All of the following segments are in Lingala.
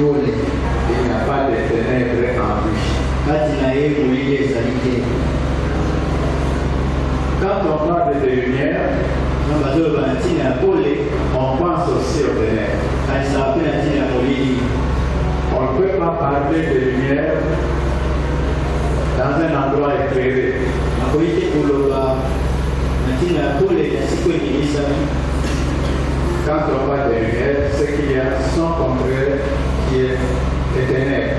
n'y a pas de ténèbres en lui. Quand on parle de lumière, on pense aussi aux ténèbres. On ne peut pas parler de lumière dans un endroit éclairé. Quand on parle de lumière, c'est qu'il y a son contraire qui est les ténèbres.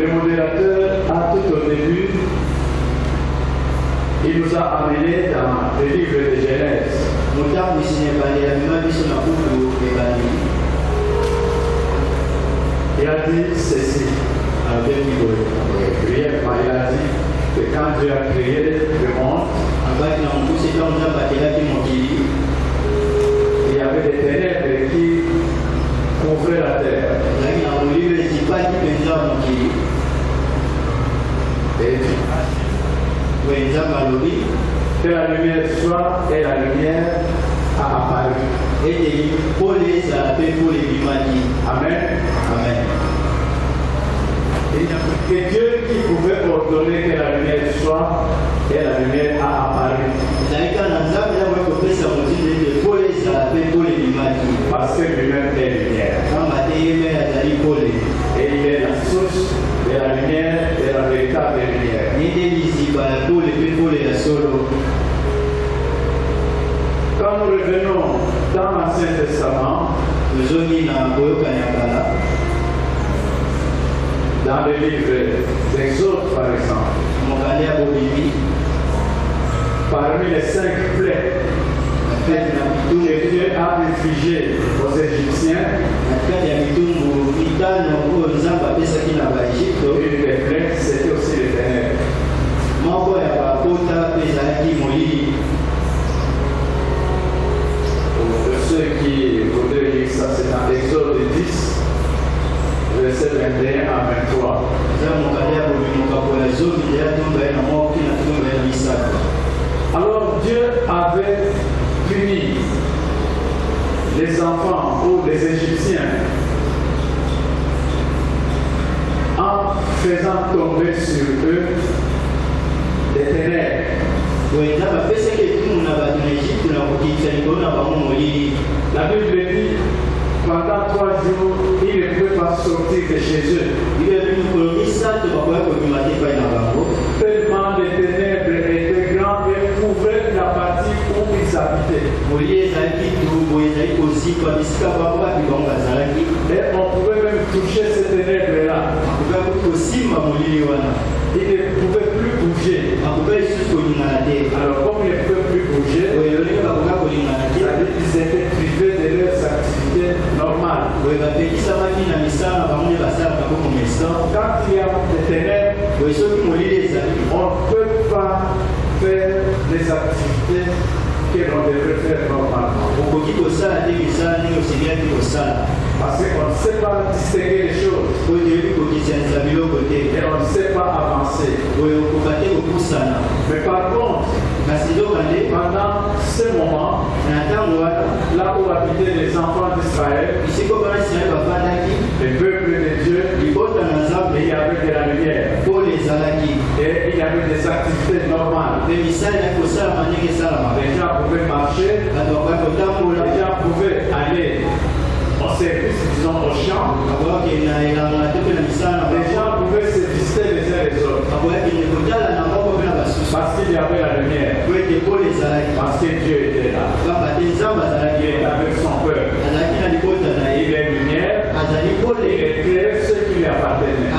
Le modérateur a tout au début, il nous a amené dans le livre de Genèse. Il a dit ceci. Brièvement, il a dit que quand Dieu a créé le monde, il y avait des ténèbres qui couvraient la terre. Et que la lumière soit, et la lumière a apparu. Amen. Amen. Il n'y a que Dieu qui pouvait ordonner que la lumière soit, et la lumière a apparu. Parce que lui-même est lumière. Et il est la source de la lumière, de la véritable lumière. Quand nous revenons dans l'Ancien Testament, dans le livre d'Exode par exemple, parmi les 5 plaies que Dieu a infligées aux Égyptiens, une des plaies, c'était aussi les ténèbres. Pour ceux qui voudraient lire ça, c'est dans Exode 10, verset 21 à 23. Alors Dieu avait puni les enfants ou les Égyptiens en faisant tomber sur eux des ténèbres. La Bible dit, pendant 3 jours, ils ne pouvaient pas sortir de chez eux. Tellement les ténèbres étaient grandes et couvraient la partie où ils habitaient. Et on pouvait même toucher ces ténèbres-là. Ils ne pouvaient plus bouger. Alors comme ils ne pouvaient plus bouger, ils étaient privés de leurs activités normales. Quand il y a des ténèbres, on ne peut pas faire les activités que l'on devrait faire normalement. Parce qu'on ne sait pas distinguer les choses. Et on ne sait pas avancer. Mais par contre, pendant ce moment, là où habitaient les enfants d'Israël, le peuple de Dieu, il y avait de la lumière. Et il y avait des activités normales. Les gens pouvaient marcher, les gens pouvaient aller au service, disons au champ. Les gens pouvaient se visiter les uns les autres. Parce qu'il y avait la lumière. Parce que Dieu était là. Il est avec son peuple. Il est lumière. Il éclaire ceux qui lui appartenaient.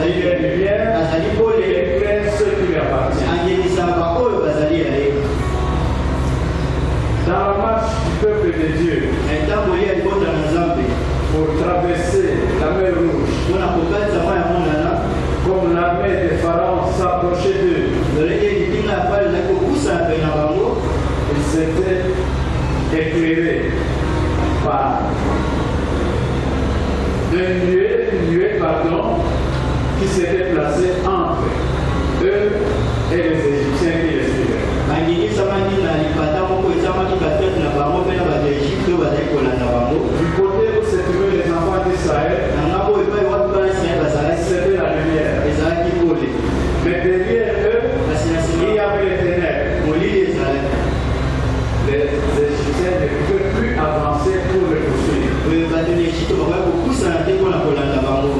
Il est lumière. Il éclaire ceux qui lui appartiennent. Dans la marche du peuple de Dieu, pour traverser la mer Rouge, comme l'armée de Pharaon s'approchait d'eux, ils s'étaient éclairés par une nuée, qui s'était placée entre eux et les Égyptiens qui les suivaient. côté où se trouvaient les enfants d'Israël, c'était la lumière. Mais derrière eux, il y avait les ténèbres. Les Égyptiens ne pouvaient plus avancer pour le poursuivre.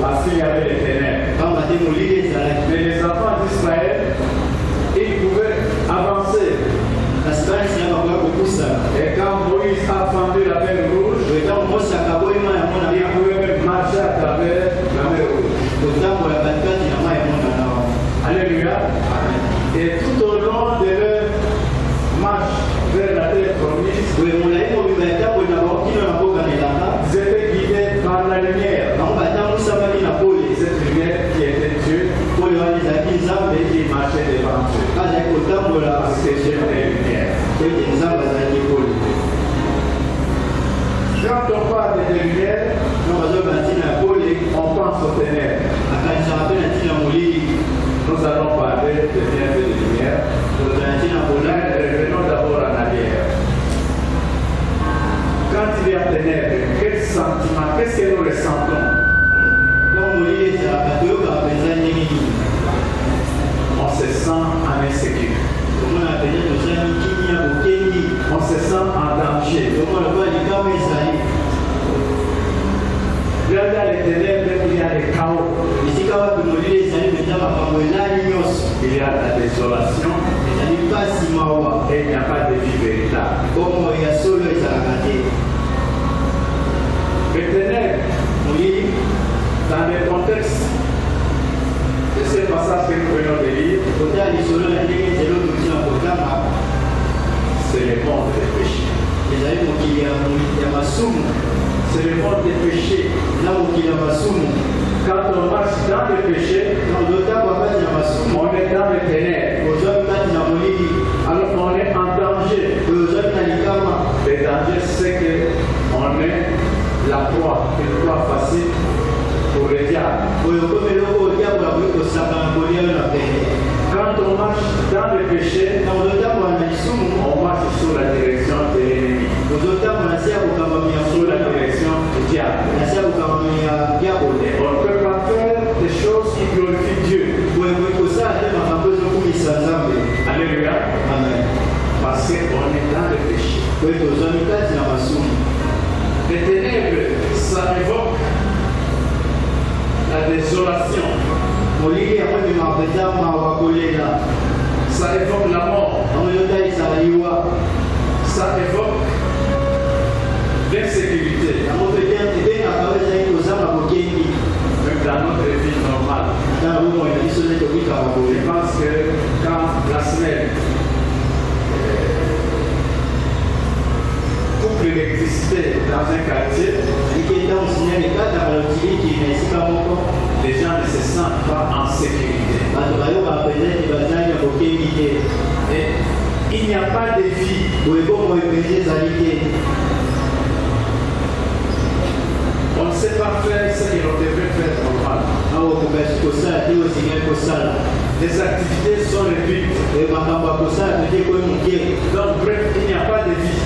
Parce qu'il y avait les ténèbres. Mais les enfants d'Israël, ils pouvaient avancer. Et quand Moïse a fendu la mer rouge, il pouvait même marcher à travers la mer rouge. Alléluia. Et tout au long de leur marche vers la terre promise, ils étaient guidés par la lumière. Cette lumière qui était Dieu et qui marchait devant Dieu. Parce que Dieu est lumière. Quand on parle de lumière, on pense aux ténèbres. Nous allons parler de bienfaits de lumière. Revenons d'abord en arrière. Quand il y a ténèbres, quel sentiment, qu'est-ce que nous ressentons? On se sent en insécurité. On se sent en danger. Il y a les ténèbres, il y a le chaos. Il y a la désolation. Et il n'y a pas de vie véritable. Les ténèbres, dans le contexte de ce passage que nous venons de lire, c'est le monde des péchés. C'est le monde des péchés. Quand on marche dans le péché, on est dans les ténèbres. Alors on est en danger. Le danger, c'est qu'on est la proie, une proie facile pour le diable. Quand on marche dans le péché, on marche sur la direction de l'ennemi. Sur la direction du diable. Et on ne peut pas faire des choses qui glorifient Dieu. Alléluia. Parce qu'on est dans le péché. Les ténèbres, ça évoque la désolation. Ça évoque la mort. Ça évoque l'insécurité. Même dans notre vie normale. Je pense que quand la semaine coupe l'électricité dans un quartier, les gens ne se sentent pas en sécurité. Et il n'y a pas de vie. On ne sait pas faire ce que l'on devrait faire normal. Les activités sont réduites. Donc bref, il n'y a pas de vie.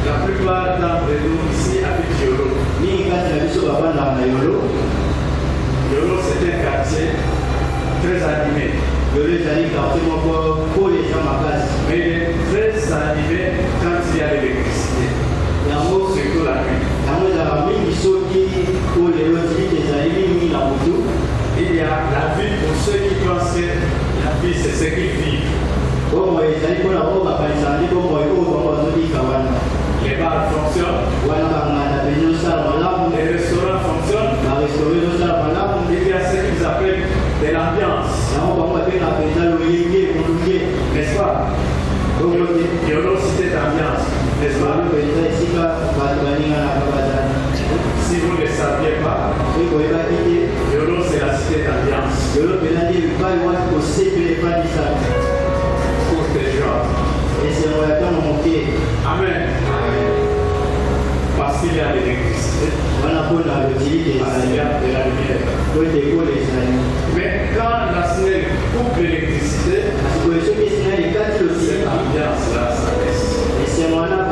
La plupart d'entre nous ici habitent Yolo. Yolo, c'est un quartier très animé. Mais il est très animé quand il y a l'électricité. Surtout la nuit. Il y a la vie pour ceux qui pensent que la vie c'est ce qu'ils vivent. Les bars fonctionnent. Les restaurants fonctionnent. Il y a ce qu'ils appellent de l'ambiance. N'est-ce pas? Yolo, c'était d'ambiance. N'est-ce pas? Si vous ne le saviez pas, Yolo, c'est la cité d'ambiance. Pour tes joies. Amen. Parce qu'il y a l'électricité. Parce qu'il y a de la lumière. Mais quand la SNEL coupe l'électricité,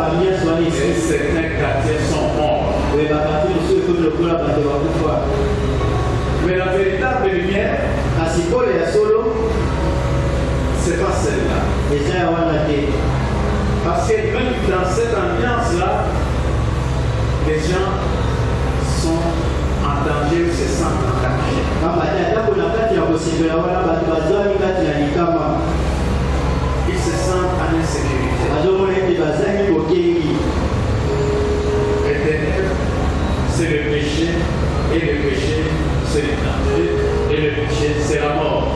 Et certains quartiers sont morts. Mais la véritable lumière, c'est pas celle-là. Parce que même dans cette ambiance-là, les gens sont en danger ou se sentent en danger. Ils se sentent en insécurité. L'éternel, c'est le péché, et le péché, c'est le danger, et le péché, c'est la mort.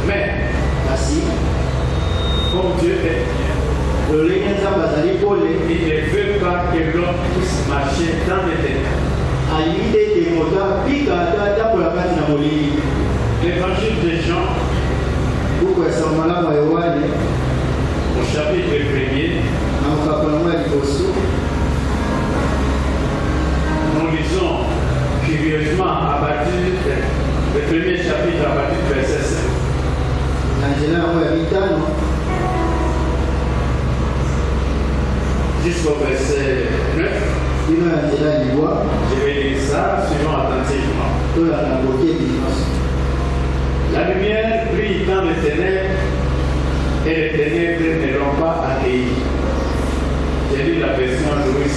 Mais, comme Dieu est bien, il ne veut pas que l'homme puisse marcher dans les ténèbres. L'évangile de Jean, au chapitre 1er, nous lisons curieusement à partir du premier chapitre, à partir du verset 5. Jusqu'au verset 9. Je vais lire ça, suivant attentivement. La lumière brille dans les ténèbres et les ténèbres ne l'ont pas accueilli. J'ai lu la version Louis II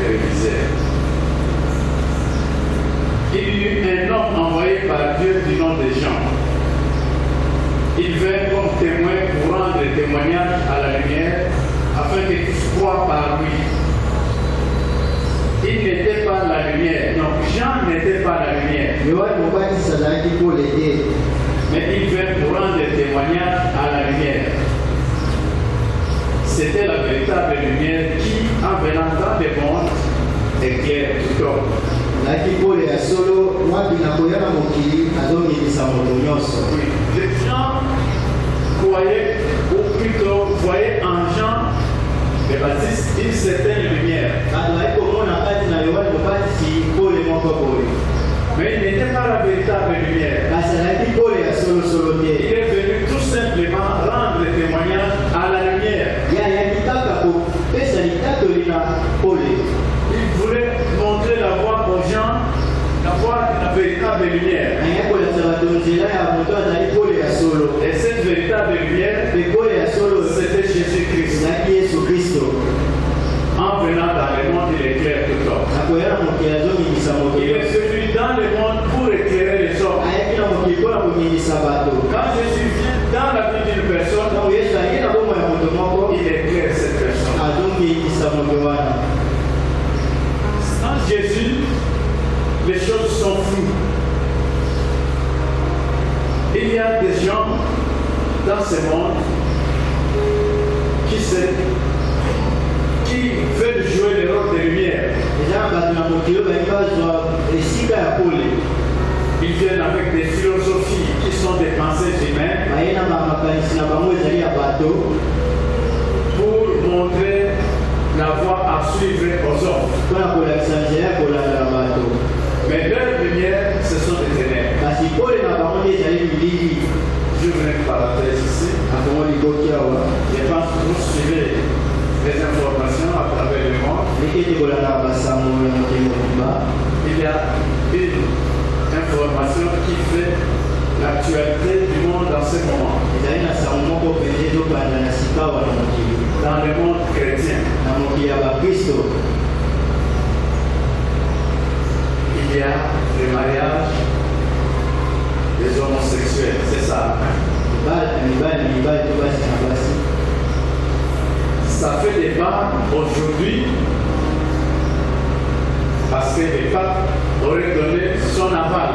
révisée. Il y eut un homme envoyé par Dieu du nom de Jean. Il vint comme témoin pour rendre témoignage à la lumière, afin que tous croient par lui. Il n'était pas la lumière. Donc Jean n'était pas la lumière. Mais il vint pour rendre témoignage à la lumière. C'était la véritable lumière qui, en venant dans le monde, éclaire tout homme. Les gens croyaient, ou plutôt voyaient en Jean le Baptiste une certaine lumière. Mais il n'était pas la véritable lumière. Il est venu tout simplement rendre témoignage à la lumière. Il voulait montrer la voie aux gens, la voie de la véritable lumière. Et cette véritable lumière, c'était Jésus-Christ. En venant dans le monde, il éclaire tout homme. Il est venu dans le monde pour éclairer les hommes. Quand Jésus vient dans la vie d'une personne, il éclaire cette personne. Sans Jésus, les choses sont floues. Il y a des gens dans ce monde qui veulent jouer le rôle de lumière. Ils viennent avec des philosophies qui sont des pensées humaines pour montrer la voie à suivre aux hommes. Mais leur lumière, ce sont des ténèbres. Je voulais une parenthèse ici. Je pense que vous suivez les informations à travers le monde. Il y a une information qui fait l'actualité du monde en ce moment. Dans le monde chrétien, il y a le mariage des homosexuels, c'est ça. Ça fait débat aujourd'hui parce que le pape aurait donné son aval.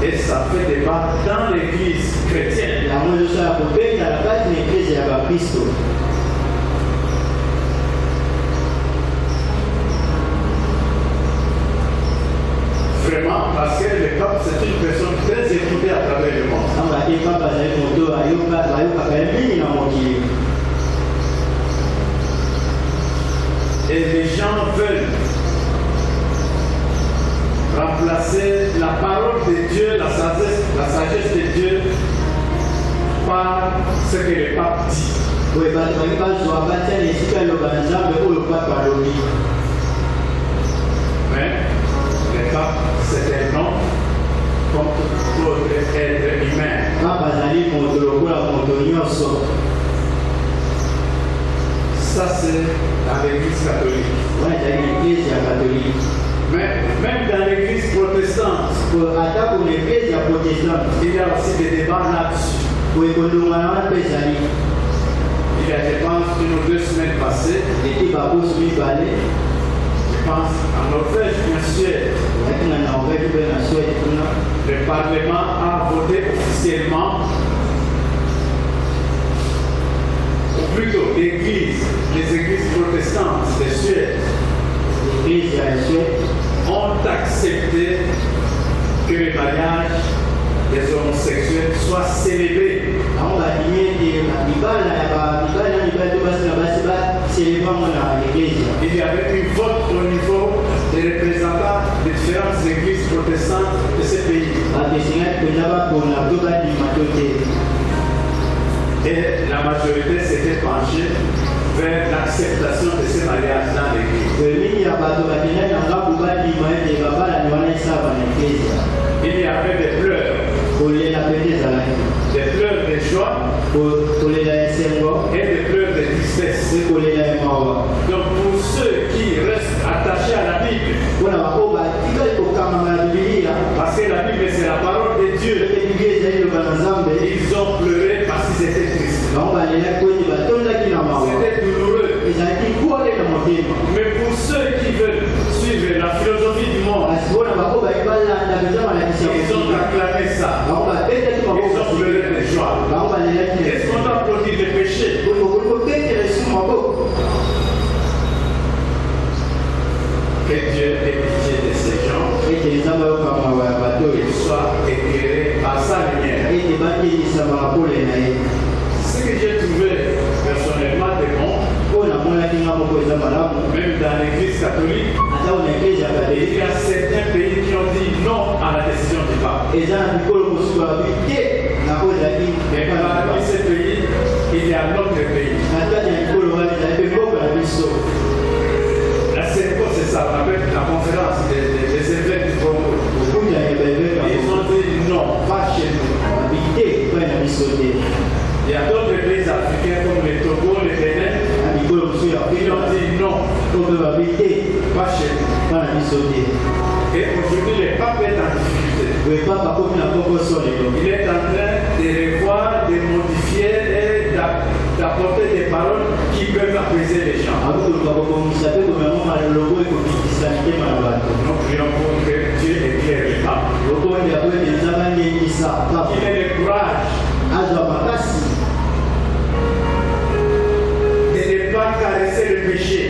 Et ça fait débat dans l'église chrétienne. Vraiment, parce que le pape, c'est une personne très écoutée à travers le monde. Et les gens veulent remplacer la parole de Dieu, la sagesse de Dieu, par ce que le pape dit. Mais le pape, c'est un nom comme tout autre être humain. Ça, c'est dans l'église catholique. Mais même dans l'église protestante, il y a aussi des débats là-dessus. Il y a, je pense, 1 ou 2 semaines passées, je pense en Norvège, bien sûr, le Parlement a voté officiellement, ou plutôt les églises protestantes de Suède, ont accepté que le mariage des homosexuels soit célébré. Il y avait une vote au niveau des représentants des différentes églises protestantes de ce pays. Et la majorité s'était penchée vers l'acceptation de ces mariages dans l'église. Il y avait des pleurs. Des pleurs de joie et des pleurs de tristesse. Donc pour ceux qui restent attachés à la Bible, parce que la Bible c'est la parole de Dieu, ils ont pleuré parce qu'ils étaient tristes. C'était douloureux. Mais pour ceux qui veulent suivre la philosophie du monde, ils ont acclamé ça. Ils ont pleuré de joie. Est-ce qu'on a produit des péchés? Que Dieu ait pitié de ces gens, qu'ils soient éclairés par sa lumière. Ce que j'ai trouvé personnellement de bon, même dans l'église catholique, il y a certains pays qui ont dit non à la décision du pape. Et parmi ces pays, il y a d'autres pays. La CEPO, c'est ça, on appelle la conférence des évêques du Congo. Ils ont dit non, pas chez nous. Il y a d'autres pays africains comme le Togo, le Bénin. Ils ont dit non, pas chez nous. Et aujourd'hui, le pape est en difficulté. Il est en train de revoir, de modifier et d'apporter des paroles qui peuvent apaiser les gens. Nous prions pour que Dieu éclaire le pape. Qu'il ait le courage de ne pas caresser le péché,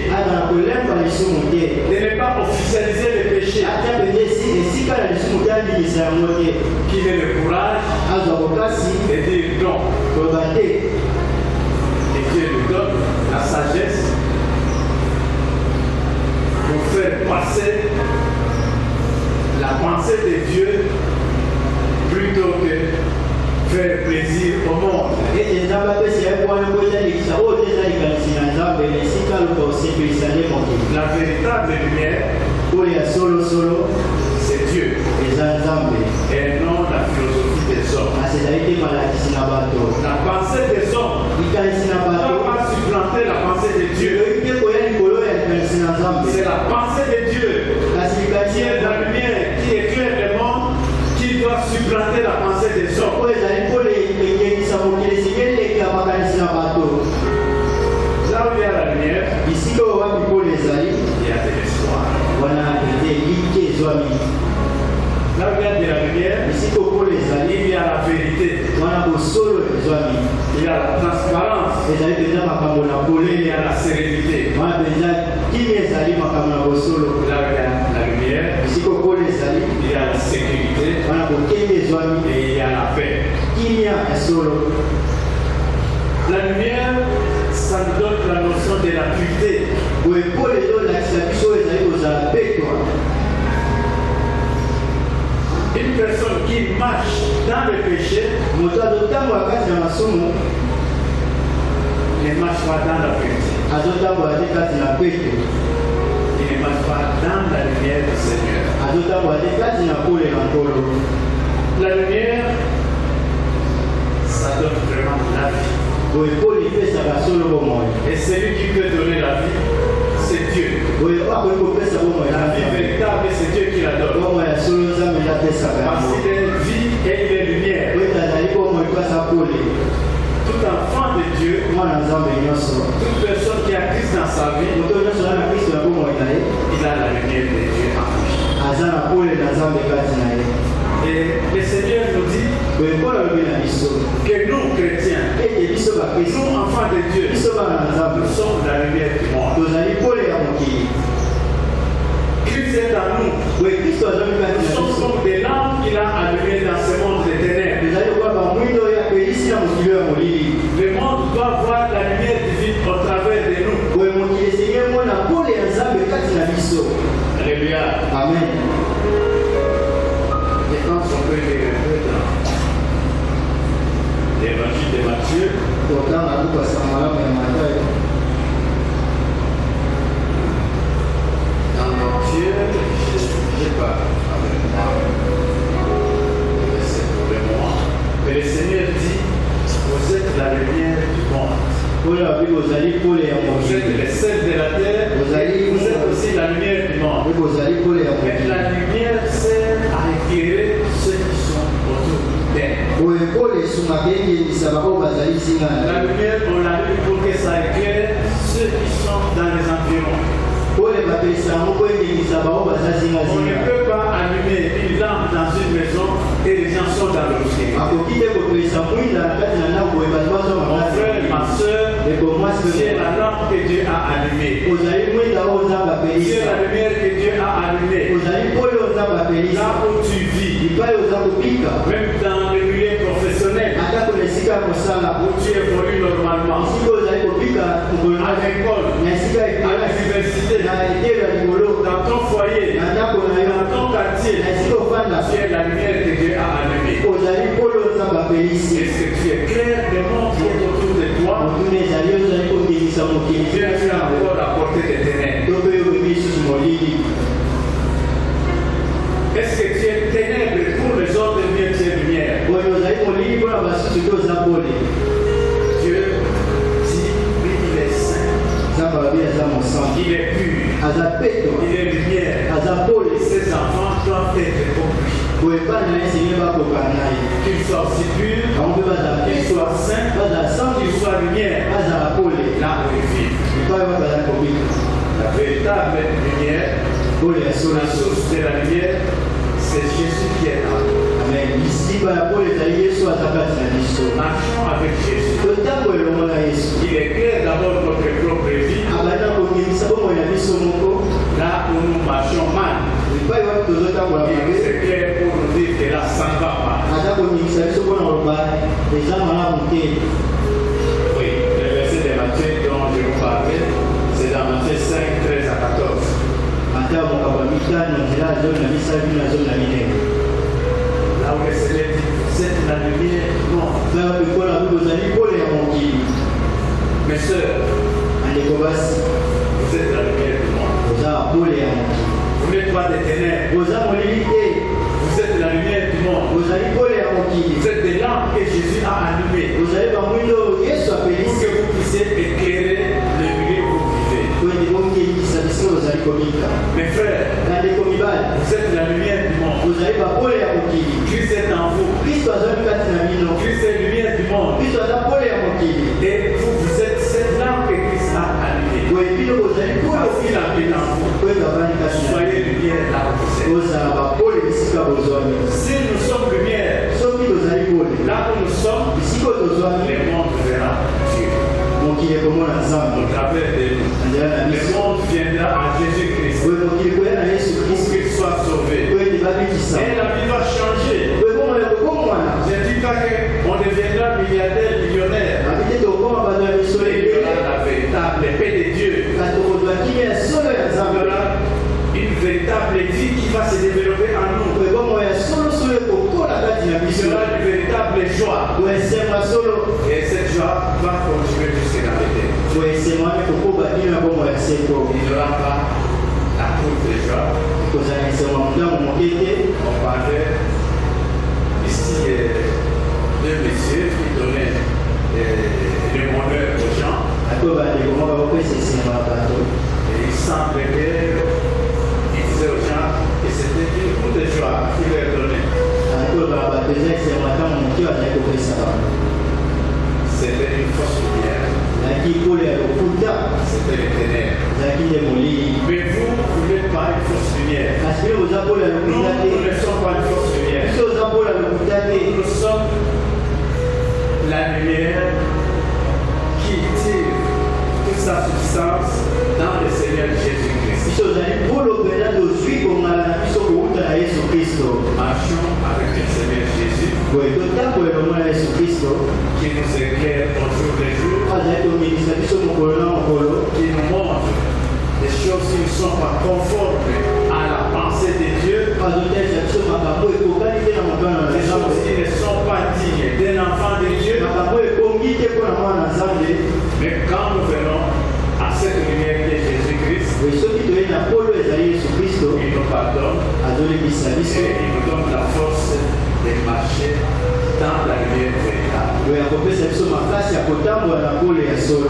de ne pas officialiser le péché, qu'il ait le courage de dire non. Et Dieu nous donne la sagesse pour faire passer la pensée de Dieu plutôt que faire plaisir au monde. La véritable lumière, c'est Dieu et non la philosophie des hommes. La pensée des hommes ne va pas supplanter la pensée de Dieu. C'est la pensée de Dieu qui est la lumière, qui éclaire le monde, qui doit supplanter la pensée des hommes. Là où il y a la lumière, il y a de l'espoir. Là où il y a de la lumière, il y a la vérité. Il y a la transparence. Il y a la sérénité. Là où il y a la lumière, il y a la sécurité et il y a la paix. La lumière, ça nous donne la notion de la pureté. qui marche dans le péché moto azotambola kati na masumu ne marche pas dans la vérité. azotambola te kati na peto Il ne marche pas dans la lumière du Seigneur. azotambola te kati na pole na nkolo. La lumière, ça donne vraiment la vie. boye pole epesaka solo bomoi. Et celui qui peut donner la vie, c'est Dieu. boye oyo akoki kopesa bomoi La vie véritable, c'est Dieu qui la donne. bomoi ya solo nzambe nde apesaka Parce yango. qu'il est vie et il est lumière. oyo azali bomoi mpasa pole. Tout enfant de Dieu, mwana nzambe nyonso toute personne qui a Christ dans sa vie, moto nyonso aza na kristo na bomoi na ye il a la lumière de Dieu en lui. aza na pole na nzambe kati na ye. Et le Seigneur nous dit boye mpona alobi na biso que nous, chrétiens, ete biso bakristo nous, enfants de Dieu, biso bana na nzambe nous sommes la lumière du monde. tozali pole ya mokili. Christ est en nous. boye kristo azali kati Nous na sommes biso comme des lampes qu'il a allumées dans ce monde de ténèbres. tozali lokola bamwindo oyo apelisi na mokili ya molili. Le monde doit voir la lumière divine au travers de nous. boye mokili esengi emona pole ya nzambe kati na biso. Alléluia. amen. Et quand on peut lire un peu dans l'évangile de Matthieu, totanga lukasa malamu ya matayo dans Matthieu, je sais pas, avec moi, c'est pour le moment. Mais le Seigneur dit, vous êtes la lumière du monde. pole abi kozali pole ya Vous êtes mokili. les sels de la terre, vous êtes aussi la lumière du monde. Oyo kozali pole ya Mais mokili. la lumière sert à éclairer ceux qui sont autour d'elle. boye pole esungaka ekendisa baoyo bazali zinga na La ye. lumière, on l'a mis pour que ça éclaire ceux qui sont dans les environs. pole bapelisa yango po ekendisa baoyo baza On ne zingazinga. peut pas allumer une lampe dans une maison et les gens sont dans l'obscurité. akoki te kopelisa mwinda na kati na ndako boye bato bazwa Mon frère, ma makasi. soeur, ndeko mwasi c'est pe la lampe que Dieu a allumée. ozali mwinda oyo nzambe C'est apelisa. la lumière que Dieu a allumée. ozali pole oyo nzambe apelisa. Là où tu vis, lipai oza kobika même dans le milieu professionnel, atako na esika ya kosala où tu évolues normalement, esika oyo ozali kobika à l'école, na esika à ekelasi l'université, na etelo ya likolo dans ton foyer, na ndako na yo dans ton na quartier, esika ofanda tu es la lumière que Dieu a allumée. ozali pole oyo nzambe apelisi. Est-ce que tu es clair le monde qui est autour de toi? motuna ezali oyo ozali kokendisa mokili Dieu est encore à portée des ténèbres. to mpe oyo lisusu molili. Est-ce que tu es ténèbre pour les autres ou bien tu es lumière? oyo ozali molili mpona basusu te oza pole. Dieu dit, oui, il est saint, nzambe alobi aza mosantu il est pur, aza peto il est lumière. aza pole. Ses enfants doivent être comme lui. boye bana na ye esengeli bakoka na ye Qu'il soit aussi pur, bango mpe bazala qu'il peto soit saint, bazala santu qu'il soit lumière. bazala pole Là où il vit. lipai oyo bazali kobika. La véritable lumière, pole ya solo la source de la lumière, c'est Jésus qui est là. amen. lisiba ya pole ezali yesu aza kati na biso. Marchons avec Jésus. totango elongo na yesu Il éclaire d'abord notre propre vie, abali na kongimisa bomoi na biso moko. là où nous marchons mal. lipai wapi tozotambola Il mabe est clair pour nous dire que là, ça ne va pas. aza kongimisa biso mpona koloba eza malamu te. Oui, le verset de Matthieu dont je vous parlais, c'est dans Matthieu 5, 13 à 14. matayo mokambo ya mitano nzela ya zomi na misala bino na zomi na minene. Là où le Seigneur dit, vous êtes la lumière du monde. epai wapi mpona bi bozali pole ya mokili. Mes sœurs, bandeko basi vous êtes la lumière du monde. oza pole ya mokili. Vous n'êtes pas des ténèbres, oza molili te vous êtes la lumière du monde. ozali pole ya mokili. Vous êtes des lampes que Jésus a allumées ozali bamwindo oyo yesu pour apelisi que vous puissiez éclairer le milieu où vous vivez. po ete bokendisa bisika ozali kobika. Mes frères, bandeko mibali vous êtes la lumière du monde. ozali bapole ya mokili. Christ est en vous. kristo azali kati na bino. Christ est lumière du monde. kristo aza pole ya mokili. Et vous, vous êtes cette lampe que Christ a allumée. boye bino bozali pole Parce qu'il a mis en vous. po ete avandi kati na Soyez lumière là où vous êtes. ozala bapole bisika bozwami. Si nous sommes lumière, soki tozali pole là où nous sommes, bisika oyo tozwami le monde verra Dieu mokili ekomona nzambe au travers de nous. na nzela na Le biso. monde viendra à Jésus-Christ boye mokili koya na yesu pour kristo qu'il soit sauvé. po ete babikisa. Et la vie va changer. boye bomona kokomwana Je ne dis pas qu'on deviendra milliardaire, millionnaire. abi te tokoma bato ya misolo Mais il y ebele aura la véritable paix de Dieu. kasi tokozwa kimia ya solo ya Il y nzambe. aura une véritable vie qui va se développer en nous. boye bomona ya solosolo ekokola na Il biso sera une véritable joie. koesenga solo Et cette joie va continuer jusqu'à l'éternité. koesenga kokoba bino ya bomoi ya seko Il n'y aura pas la courte joie. kozala esenga motango moke te. On parlait ici deux messieurs qui donnaient le bonheur aux gens. ate bandeko moko bakopesa esenga ya bato Et il semblait qu'ils disaient aux gens que c'était une courte joie qu'il leur donnait. ate olobaka bato eza esenga motango moke bazali kopesa bango C'était une fausse lumière. ezalaki pole ya lokuta C'était les ténèbres. ezalaki nde molili Mais vous n'êtes pas une fausse lumière. kasi bino boza pole ya Nous, lokuta nous te ne sommes pas une fausse lumière. biso oza pole ya lokuta te Nous sommes la lumière qui tire toute sa substance dans le Seigneur Jésus-Christ. biso ozali polo mpenza tozwi kongala na biso kouta na yesu kristo Marchons avec le Seigneur Jésus boye totambola elongo na yesu kristo qui nous éclaire au jour le jour, azali komikisa biso mokolo na mokolo qui nous montre des choses qui ne sont pas conformes à la pensée de Dieu, azotelisa biso makambo ekokani te na motwana na des choses nzambe qui ne sont pas dignes d'un enfant de Dieu. makambo ekongi te mpo na mwana na nzambe Mais quand nous venons à cette lumière qui est Jésus-Christ, boye soki toyei na polo ezali yesu kristo il nous pardonne azolekisa biso et il nous donne la force de marcher dans la lumière véritable. boye akopesa biso makasi ya kotambola na polo ya solo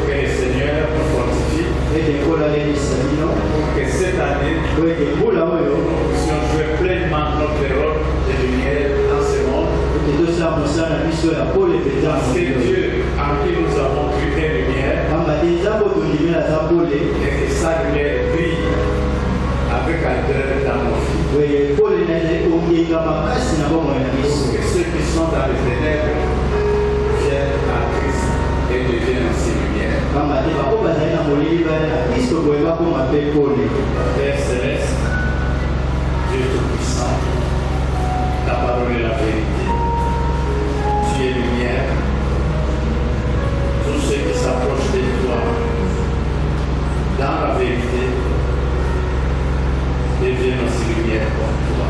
Que le Seigneur nous fortifie ete nkolo alekisa bino pour que cette année, po ete mbula oyo nous puissions jouer pleinement notre rôle de lumière dans ce monde. ete tosala mosala na biso ya polo epenza Parce que Dieu, en qui nous avons vu une lumière, pamba te nzambe otondimela aza pole et que sa lumière brille avec ardeur dans nos vies. boye pole na ezali kongenga makasi na bomoi na biso Pour que ceux qui sont dans les ténèbres viennent à Christ et deviennent aussi lumière. pamba te bako bazali na molili baya na kristo boye bakoma mpe pole Père céleste, Dieu tout-puissant, ta parole est la vérité. Tu es lumière. Tous ceux qui s'approchent de toi dans la vérité deviennent aussi lumière pour toi.